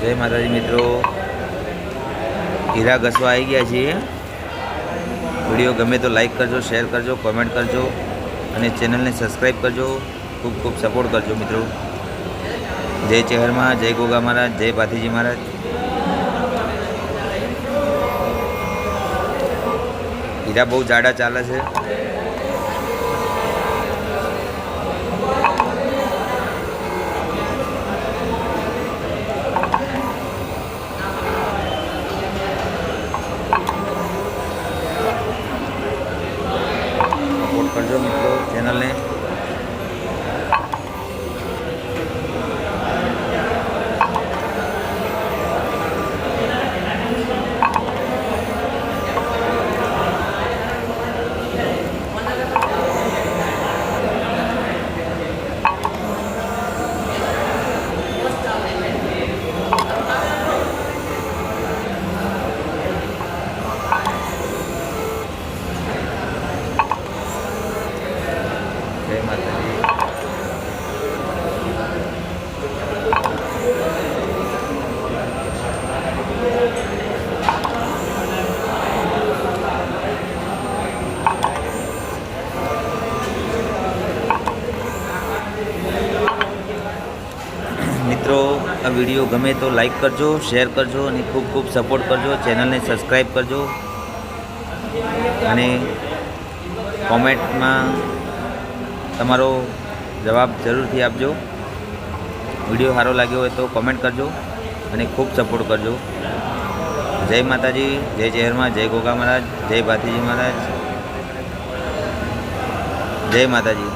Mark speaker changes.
Speaker 1: जय माताजी मित्रों, हीरा घसवा आई गया छे। वीडियो गमे तो लाइक करजो, शेर करजो, कमेंट करजो और चैनल ने सब्सक्राइब करजो। खूब खूब सपोर्ट करजो मित्रों। जय चेहरमा, जय गोगा महाराज, जय भातीजी महाराज। हीरा बहुत जाड़ा चाले छे। सपोर्ट करजो मित्रों चैनल ने। जय माताजी। मित्रों आ वीडियो गमे तो लाइक करजो, शेर करजो और खूब खूब सपोर्ट करजो। चैनल ने सब्सक्राइब करजो और कॉमेंट में तमारो जवाब जरूर थी आपजो। वीडियो सारो लाग्यो हो तो कॉमेंट करजो और खूब सपोर्ट करजो। जय माताजी, जय चेहरमा, जय गोगा महाराज, जय भातीजी महाराज, जय माताजी।